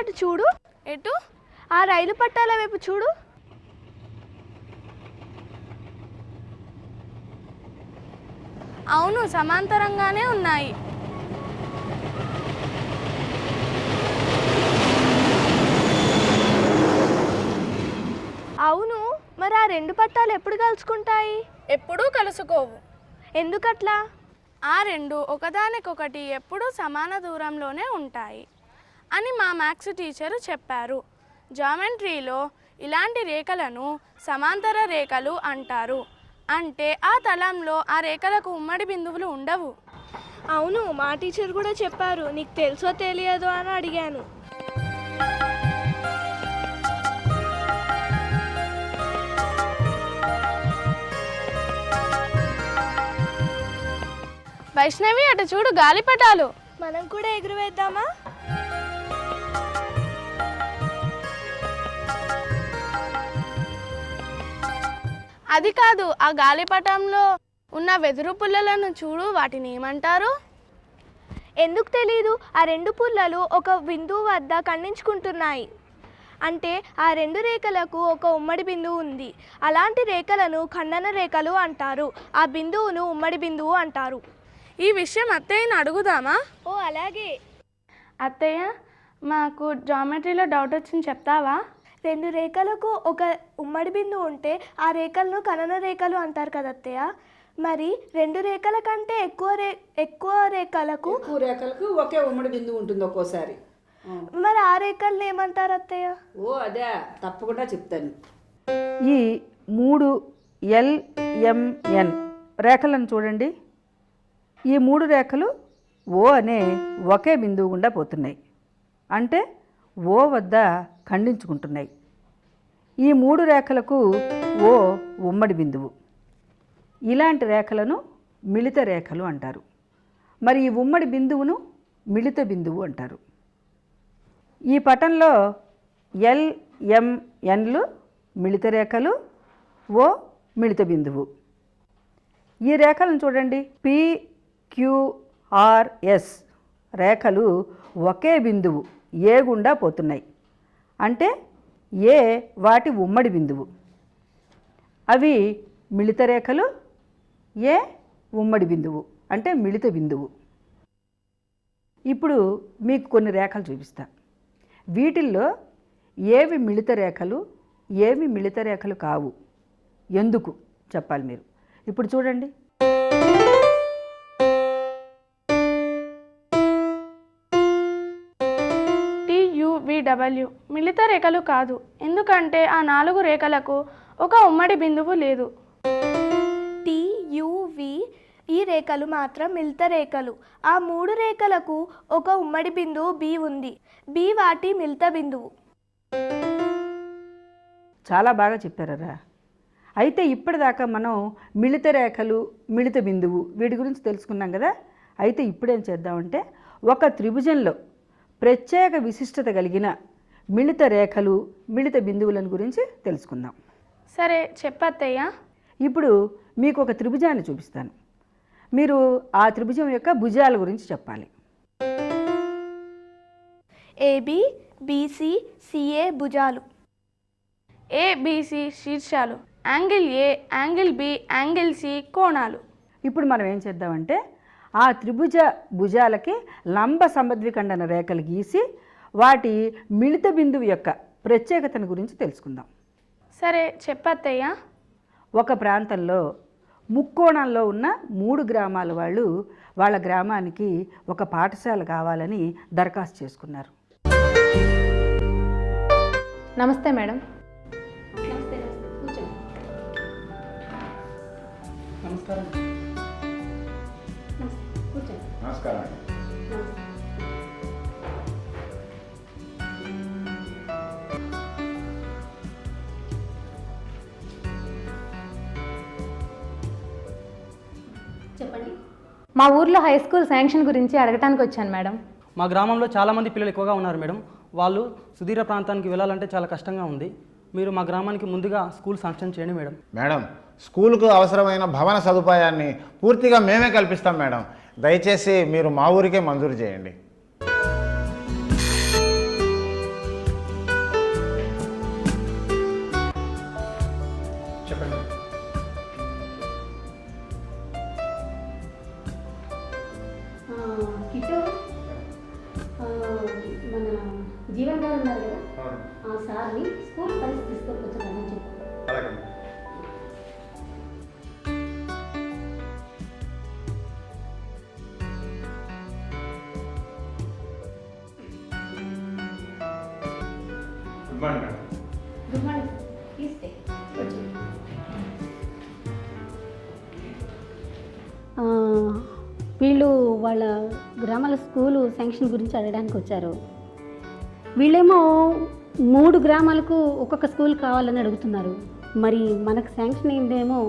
అటు చూడు. ఎటు? ఆ రైలు పట్టాల వైపు చూడు. అవును, సమాంతరంగానే ఉన్నాయి. అవును, మరి ఆ రెండు పట్టాలు ఎప్పుడు కలుసుకుంటాయి? ఎప్పుడూ కలుసుకోవు. ఎందుకట్లా? ఆ రెండు ఒకదానికొకటి ఎప్పుడూ సమాన దూరంలోనే ఉంటాయి అని మా మ్యాథ్స్ టీచరు చెప్పారు. జామెట్రీలో ఇలాంటి రేఖలను సమాంతర రేఖలు అంటారు. అంటే ఆ తలంలో ఆ రేఖలకు ఉమ్మడి బిందువులు ఉండవు. అవును, మా టీచర్ కూడా చెప్పారు. నీకు తెలుసో తెలియదో అని అడిగాను. వైష్ణవి, అటు చూడు, గాలిపటాలు. మనం కూడా ఎగురవేద్దామా? అది కాదు, ఆ గాలిపటంలో ఉన్న వెదురు పుల్లలను చూడు, వాటిని ఏమంటారు? ఎందుకు తెలీదు. ఆ రెండు పుల్లలు ఒక బిందువు వద్ద ఖండించుకుంటున్నాయి. అంటే ఆ రెండు రేఖలకు ఒక ఉమ్మడి బిందువు ఉంది. అలాంటి రేఖలను ఖండన రేఖలు అంటారు. ఆ బిందువును ఉమ్మడి బిందువు అంటారు. ఈ విషయం అత్తయ్యని అడుగుదామా? ఓ అలాగే. అత్తయ్య, మాకు జామెట్రీలో డౌట్ వచ్చింది, చెప్తావా? రెండు రేఖలకు ఒక ఉమ్మడి బిందువు ఉంటే ఆ రేఖలను ఖండన రేఖలు అంటారు కదా అత్తయ్య. మరి రెండు రేఖల కంటే ఎక్కువ రేఖలకు ఒకే ఉమ్మడి బిందువు ఉంటుంది ఒక్కోసారి. మరి ఆ రేఖలను ఏమంటారు అత్తయ్య? ఓ అదే, తప్పకుండా చెప్తాను. ఈ 3 LMN రేఖలను చూడండి. ఈ 3 రేఖలు ఓ అనే ఒకే బిందువు గుండా పోతున్నాయి. అంటే ఓ వద్ద ఖండించుకుంటున్నాయి. ఈ 3 రేఖలకు ఓ ఉమ్మడి బిందువు. ఇలాంటి రేఖలను మిళిత రేఖలు అంటారు. మరి ఈ ఉమ్మడి బిందువును మిళిత బిందువు అంటారు. ఈ పటంలో LMNలు మిళిత రేఖలు, ఓ మిళిత బిందువు. ఈ రేఖలను చూడండి. PQRS రేఖలు ఒకే బిందువు ఏ గుండా పోతున్నాయి. అంటే ఏ వాటి ఉమ్మడి బిందువు. అవి మిళిత రేఖలు, ఏ ఉమ్మడి బిందువు అంటే మిళిత బిందువు. ఇప్పుడు మీకు కొన్ని రేఖలు చూపిస్తా. వీటిల్లో ఏవి మిళిత రేఖలు, ఏవి మిళిత రేఖలు కావు, ఎందుకు చెప్పాలి మీరు. ఇప్పుడు చూడండి. TUVW మిళిత రేఖలు కాదు, ఎందుకంటే ఆ 4 రేఖలకు ఒక ఉమ్మడి బిందువు లేదు. TUV ఈ రేఖలు మాత్రం మిళిత రేఖలు. ఆ 3 రేఖలకు ఒక ఉమ్మడి బిందువు B ఉంది. B వాటి మిళిత బిందువు. చాలా బాగా చెప్పారా. అయితే ఇప్పటిదాకా మనం మిళిత రేఖలు, మిళిత బిందువు వీటి గురించి తెలుసుకున్నాం కదా. అయితే ఇప్పుడేం చేద్దామంటే ఒక త్రిభుజంలో ప్రత్యేక విశిష్టత కలిగిన మిళిత రేఖలు, మిళిత బిందువులను గురించి తెలుసుకుందాం. సరే, చెప్పత్తయ్య. ఇప్పుడు మీకు ఒక త్రిభుజాన్ని చూపిస్తాను. మీరు ఆ త్రిభుజం యొక్క భుజాల గురించి చెప్పాలి. AB, BC, CA భుజాలు. ABC శీర్షాలు, angle A, angle B, angle C కోణాలు. ఇప్పుడు మనం ఏం చేద్దామంటే ఆ త్రిభుజ భుజాలకి లంబ సమద్విఖండన రేఖలు గీసి వాటి మిళిత బిందువు యొక్క ప్రత్యేకతను గురించి తెలుసుకుందాం. సరే, చెప్పత్తయ్య. ఒక ప్రాంతంలో ముక్కోణంలో ఉన్న 3 గ్రామాల వాళ్ళు వాళ్ళ గ్రామానికి ఒక పాఠశాల కావాలని దరఖాస్తు చేసుకున్నారు. నమస్తే మేడం. నమస్కారం. నమస్కారం. చెప్పండి. మా ఊర్లో హై స్కూల్ శాంక్షన్ గురించి అడగటానికి వచ్చాను మేడం. మా గ్రామంలో చాలామంది పిల్లలు ఎక్కువగా ఉన్నారు మేడం. వాళ్ళు సుదీర్ఘ ప్రాంతానికి వెళ్ళాలంటే చాలా కష్టంగా ఉంది. మీరు మా గ్రామానికి ముందుగా స్కూల్ శాంక్షన్ చేయండి మేడం. మేడం, స్కూల్కు అవసరమైన భవన సదుపాయాన్ని పూర్తిగా మేమే కల్పిస్తాం మేడం. దయచేసి మీరు మా ఊరికే మంజూరు చేయండి. చెప్పండి. కిట్టు మన జీవన్ గారు ఉన్నారు కదా, ఆ సార్ని స్కూల్ కలిసి తీసుకొచ్చారని చెప్పు. అలాగే. Good morning madam. Good morning, తీస్తే వీళ్ళు వాళ్ళ గ్రామాల స్కూలు శాంక్షన్ గురించి అడగడానికి వచ్చారు. వీళ్ళేమో 3 గ్రామాలకు ఒక్కొక్క స్కూల్ కావాలని అడుగుతున్నారు. మరి మనకు శాంక్షన్ అయిందేమో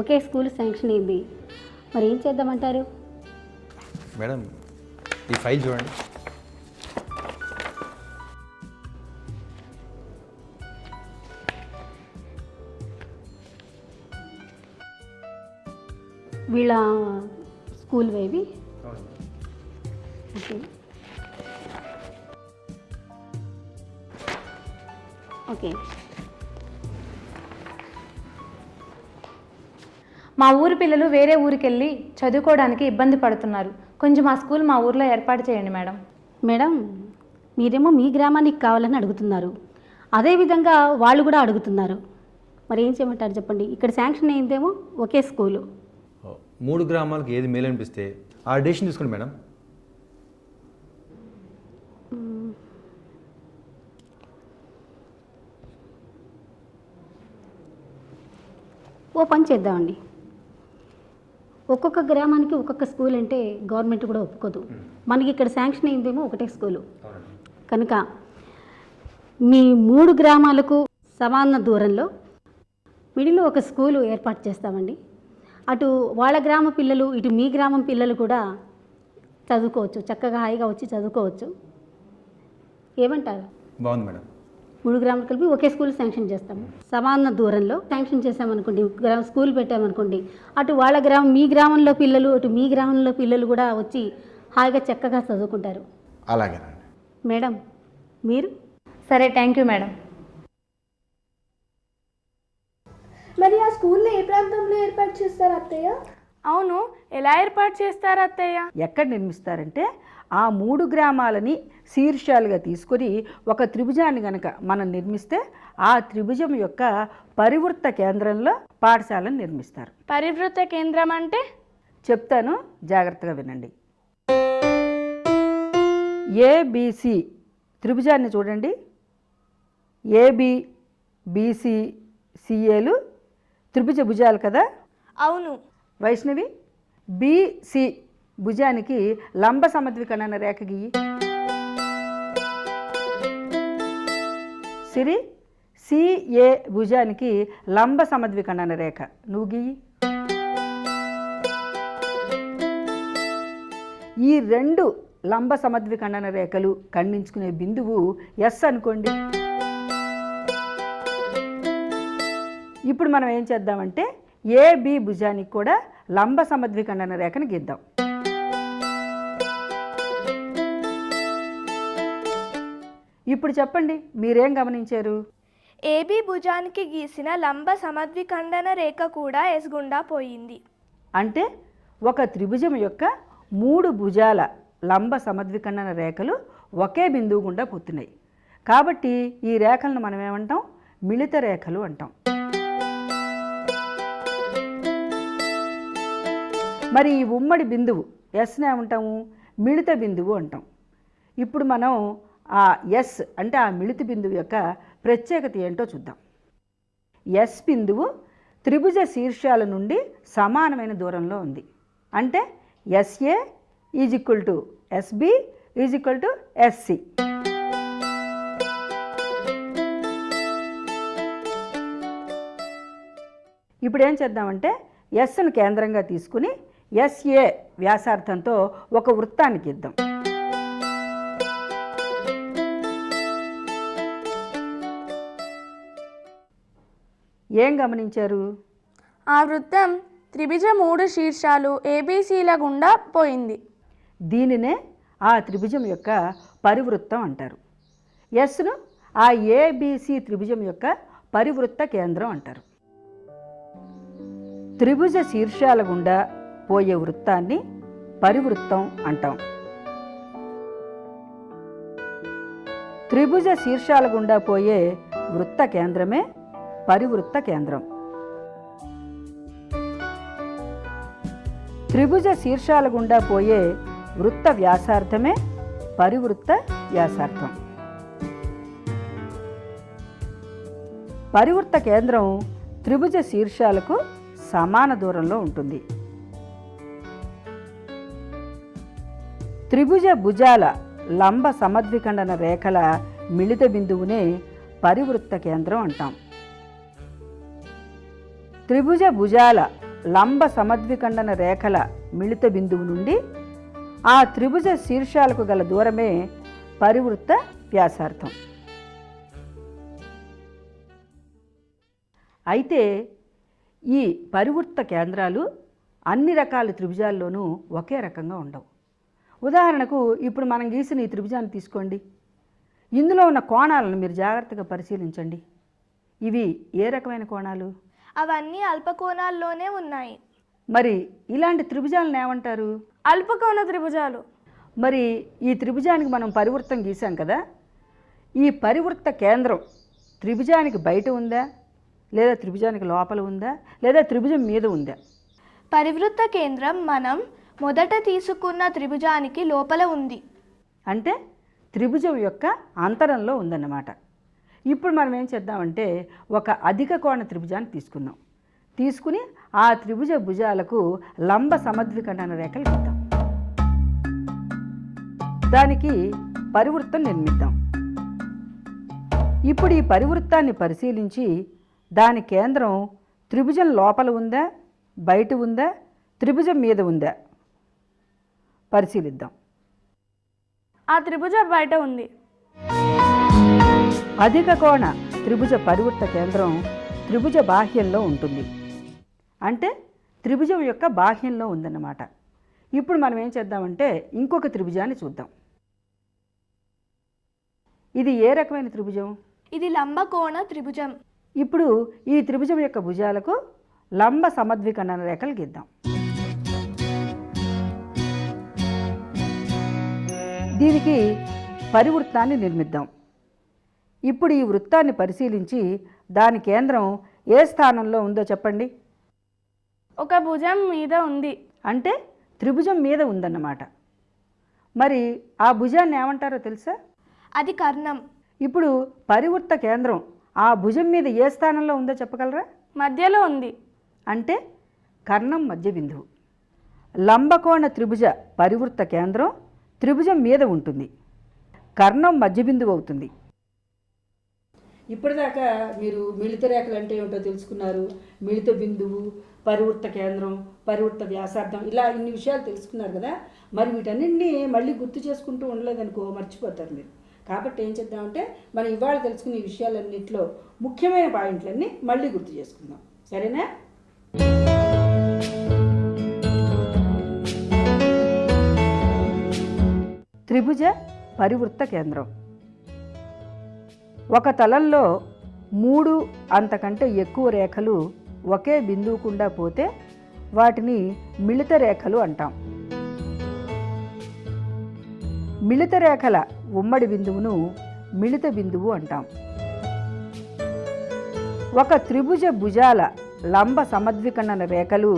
ఒకే స్కూల్ శాంక్షన్ అయింది. మరి ఏం చేద్దామంటారు? మేడం ఈ ఫైల్ చూడండి. వీళ్ళ స్కూల్ వేవి ఓకే ఓకే. మా ఊరు పిల్లలు వేరే ఊరికి వెళ్ళి చదువుకోవడానికి ఇబ్బంది పడుతున్నారు. కొంచెం ఆ స్కూల్ మా ఊర్లో ఏర్పాటు చేయండి మేడం. మేడం, మీరేమో మీ గ్రామానికి కావాలని అడుగుతున్నారు, అదేవిధంగా వాళ్ళు కూడా అడుగుతున్నారు. మరి ఏం చేయమంటారు చెప్పండి? ఇక్కడ శాంక్షన్ అయిందేమో ఒకే స్కూలు. 3 గ్రామాలకు ఏది మేలు అనిపిస్తే ఆ డెసిషన్ తీసుకోండి మేడం. ఓ పని చేద్దామండి, ఒక్కొక్క గ్రామానికి ఒక్కొక్క స్కూల్ అంటే గవర్నమెంట్ కూడా ఒప్పుకోదు. మనకి ఇక్కడ శాంక్షన్ అయిందేమో ఒకటే స్కూలు కనుక మీ 3 గ్రామాలకు సమాన దూరంలో మిడిలో ఒక స్కూలు ఏర్పాటు చేస్తామండి. అటు వాళ్ళ గ్రామ పిల్లలు, ఇటు మీ గ్రామం పిల్లలు కూడా చదువుకోవచ్చు, చక్కగా హాయిగా వచ్చి చదువుకోవచ్చు. ఏమంటారు? బాగుంది మేడం. 3 గ్రామాలు కలిపి ఒకే స్కూల్ శాంక్షన్ చేస్తాము. సమాన దూరంలో శాంక్షన్ చేసామనుకోండి, స్కూల్ పెట్టామనుకోండి, అటు వాళ్ళ గ్రామం, మీ గ్రామంలో పిల్లలు, అటు మీ గ్రామంలో పిల్లలు కూడా వచ్చి హాయిగా చక్కగా చదువుకుంటారు. అలాగేనండి మేడం, మీరు? సరే, థ్యాంక్ యూ మేడం. మరి ఆ స్కూల్లో ఏ ప్రాంతంలో ఏర్పాటు చేస్తారు అత్తయ్య? అవును, ఎలా ఏర్పాటు చేస్తారు అత్తయ్య? ఎక్కడ నిర్మిస్తారంటే ఆ 3 గ్రామాలని శీర్షాలుగా తీసుకొని ఒక త్రిభుజాన్ని గనక మనం నిర్మిస్తే ఆ త్రిభుజం యొక్క పరివృత్త కేంద్రంలో పాఠశాలను నిర్మిస్తారు. పరివృత్త కేంద్రం అంటే? చెప్తాను, జాగ్రత్తగా వినండి. ఏబిసి త్రిభుజాన్ని చూడండి. ఏబి, బీసీ, సిఏలు త్రిభుజ భుజాలు కదా. అవును. వైష్ణవి, బిసి భుజానికి లంబ సమద్వికర్ణ రేఖ గీయి. సిరి, సిఏ భుజానికి లంబ సమద్వికర్ణ రేఖ నువ్వు గీయి. ఈ 2 లంబ సమద్వికర్ణ రేఖలు ఖండించుకునే బిందువు ఎస్ అనుకోండి. ఇప్పుడు మనం ఏం చేద్దామంటే ఏబి భుజానికి కూడా లంబ సమద్వికర్ణ రేఖను గీద్దాం. ఇప్పుడు చెప్పండి, మీరేం గమనించారు? ఏబీ భుజానికి గీసిన లంబ సమద్విఖండన రేఖ కూడా ఎస్ గుండా పోయింది. అంటే ఒక త్రిభుజం యొక్క 3 భుజాల లంబ సమద్వికర్ణ రేఖలు ఒకే బిందువు గుండా పోతున్నాయి. కాబట్టి ఈ రేఖలను మనం ఏమంటాం? మిళిత రేఖలు అంటాం. మరి ఈ ఉమ్మడి బిందువు ఎస్ని ఏమంటాము? మిళిత బిందువు అంటాం. ఇప్పుడు మనం ఆ ఎస్ అంటే ఆ మిళిత బిందువు యొక్క ప్రత్యేకత ఏంటో చూద్దాం. ఎస్ బిందువు త్రిభుజ శీర్షాల నుండి సమానమైన దూరంలో ఉంది. అంటే SA is equal to SB is equal to SC. ఇప్పుడు ఏం చేద్దామంటే ఎస్ను కేంద్రంగా తీసుకుని ఎస్ఏ వ్యాసార్థంతో ఒక వృత్తాన్ని గీద్దాం. ఏం గమనించారు? ఆ వృత్తం త్రిభుజ 3 శీర్షాలు ఏబీసీల గుండా పోయింది. దీనినే ఆ త్రిభుజం యొక్క పరివృత్తం అంటారు. ఎస్ను ఆ ఏబిసి త్రిభుజం యొక్క పరివృత్త కేంద్రం అంటారు. త్రిభుజ శీర్షాల గుండా పోయే వృత్తాన్ని పరివృత్తం అంటాం. త్రిభుజ శీర్షాల గుండా పోయే వృత్త కేంద్రమే పరివృత్త కేంద్రం. త్రిభుజ శీర్షాల గుండా పోయే వృత్త వ్యాసార్థమే పరివృత్త వ్యాసార్థం. పరివృత్త కేంద్రం త్రిభుజ శీర్షాలకు సమాన దూరంలో ఉంటుంది. త్రిభుజ భుజాల లంబ సమద్విఖండన రేఖల మిళిత బిందువునే పరివృత్త కేంద్రం అంటాం. త్రిభుజ భుజాల లంబ సమద్విఖండన రేఖల మిళిత బిందువు నుండి ఆ త్రిభుజ శీర్షాలకు గల దూరమే పరివృత్త వ్యాసార్థం. అయితే ఈ పరివృత్త కేంద్రాలు అన్ని రకాల త్రిభుజాల్లోనూ ఒకే రకంగా ఉండవు. ఉదాహరణకు ఇప్పుడు మనం గీసిన ఈ త్రిభుజాన్ని తీసుకోండి. ఇందులో ఉన్న కోణాలను మీరు జాగ్రత్తగా పరిశీలించండి. ఇవి ఏ రకమైన కోణాలు? అవన్నీ అల్పకోణాల్లోనే ఉన్నాయి. మరి ఇలాంటి త్రిభుజాలను ఏమంటారు? అల్పకోణ త్రిభుజాలు. మరి ఈ త్రిభుజానికి మనం పరివృత్తం గీసాం కదా, ఈ పరివృత్త కేంద్రం త్రిభుజానికి బయట ఉందా, లేదా త్రిభుజానికి లోపల ఉందా, లేదా త్రిభుజం మీద ఉందా? పరివృత్త కేంద్రం మనం మొదట తీసుకున్న త్రిభుజానికి లోపల ఉంది. అంటే త్రిభుజం యొక్క అంతరంలో ఉందన్నమాట. ఇప్పుడు మనం ఏం చేద్దామంటే ఒక అధిక కోణ త్రిభుజాన్ని తీసుకుందాం. తీసుకుని ఆ త్రిభుజ భుజాలకు లంబ సమద్విఖండన రేఖలు గీద్దాం. దానికి పరివృత్తం నిర్మిద్దాం. ఇప్పుడు ఈ పరివృత్తాన్ని పరిశీలించి దాని కేంద్రం త్రిభుజం లోపల ఉందా, బయట ఉందా, త్రిభుజం మీద ఉందా పరిశీలిద్దాం. ఆ త్రిభుజం బయట ఉంది. అధిక కోణ త్రిభుజ పరివృత్త కేంద్రం త్రిభుజ బాహ్యంలో ఉంటుంది. అంటే త్రిభుజం యొక్క బాహ్యంలో ఉందన్నమాట. ఇప్పుడు మనం ఏం చేద్దామంటే ఇంకొక త్రిభుజాన్ని చూద్దాం. ఇది ఏ రకమైన త్రిభుజం? ఇది లంబకోణ త్రిభుజం. ఇప్పుడు ఈ త్రిభుజం యొక్క భుజాలకు లంబ సమద్విఖండన రేఖలు గీద్దాం. దీనికి పరివృత్తాన్ని నిర్మిద్దాం. ఇప్పుడు ఈ వృత్తాన్ని పరిశీలించి దాని కేంద్రం ఏ స్థానంలో ఉందో చెప్పండి. ఒక భుజం మీద ఉంది. అంటే త్రిభుజం మీద ఉందన్నమాట. మరి ఆ భుజాన్ని ఏమంటారో తెలుసా? అది కర్ణం. ఇప్పుడు పరివృత్త కేంద్రం ఆ భుజం మీద ఏ స్థానంలో ఉందో చెప్పగలరా? మధ్యలో ఉంది. అంటే కర్ణం మధ్య బిందువు. లంబకోణ త్రిభుజ పరివృత్త కేంద్రం త్రిభుజం మీద ఉంటుంది. కర్ణం మధ్య బిందువు అవుతుంది. ఇప్పటిదాకా మీరు మిళిత రేఖలు అంటే ఏమిటో తెలుసుకున్నారు. మిళిత బిందువు, పరివృత్త కేంద్రం, పరివృత్త వ్యాసార్థం, ఇలా ఇన్ని విషయాలు తెలుసుకున్నారు కదా. మరి వీటన్నింటినీ మళ్ళీ గుర్తు చేసుకుంటూ ఉండలేదనుకో మర్చిపోతారు మీరు. కాబట్టి ఏం చేద్దామంటే మనం ఇవాళ తెలుసుకునే ఈ విషయాలన్నింటిలో ముఖ్యమైన పాయింట్లన్నీ మళ్ళీ గుర్తు చేసుకుందాం. సరేనా? త్రిభుజ పరివృత్త కేంద్రం. ఒక తలంలో 3 అంతకంటే ఎక్కువ రేఖలు ఒకే బిందువు గుండా పోతే వాటిని మిళిత రేఖలు అంటాం. మిళిత రేఖల ఉమ్మడి బిందువును మిళిత బిందువు అంటాం. ఒక త్రిభుజ భుజాల లంబ సమద్విఖండన రేఖలు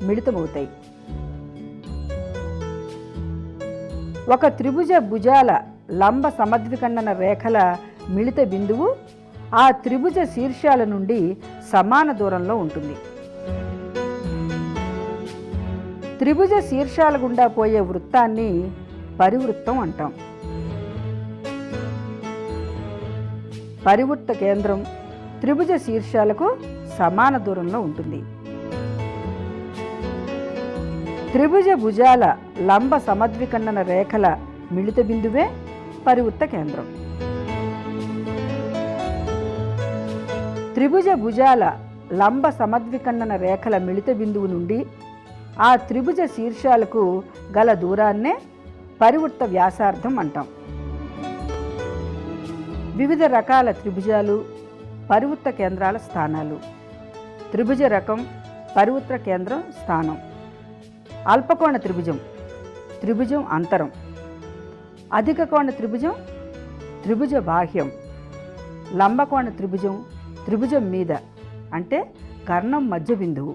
మిళితమవుతాయి. ఒక త్రిభుజ భుజాల లంబ సమద్విఖండన రేఖల మిళిత బిందువు ఆ త్రిభుజ శీర్షాల నుండి సమాన దూరంలో ఉంటుంది. త్రిభుజ శీర్షాల గుండా పోయే వృత్తాన్ని పరివృత్తం అంటాం. పరివృత్త కేంద్రం త్రిభుజ శీర్షాలకు సమాన దూరంలో ఉంటుంది. త్రిభుజ భుజాల లంబ సమద్విఖండన రేఖల మిళిత బిందువే పరివృత్త కేంద్రం. త్రిభుజ భుజాల లంబ సమద్విఖండన రేఖల మిళిత బిందువు నుండి ఆ త్రిభుజ శీర్షాలకు గల దూరాన్నే పరివృత్త వ్యాసార్థం అంటాం. వివిధ రకాల త్రిభుజాలు, పరివృత్త కేంద్రాల స్థానాలు, త్రిభుజ రకం, పరివృత్త కేంద్రం స్థానం. అల్పకోణ త్రిభుజం, త్రిభుజం అంతరం. అధిక కోణ త్రిభుజం, త్రిభుజ బాహ్యం. లంబకోణ త్రిభుజం, త్రిభుజం మీద అంటే కర్ణం మధ్య బిందువు.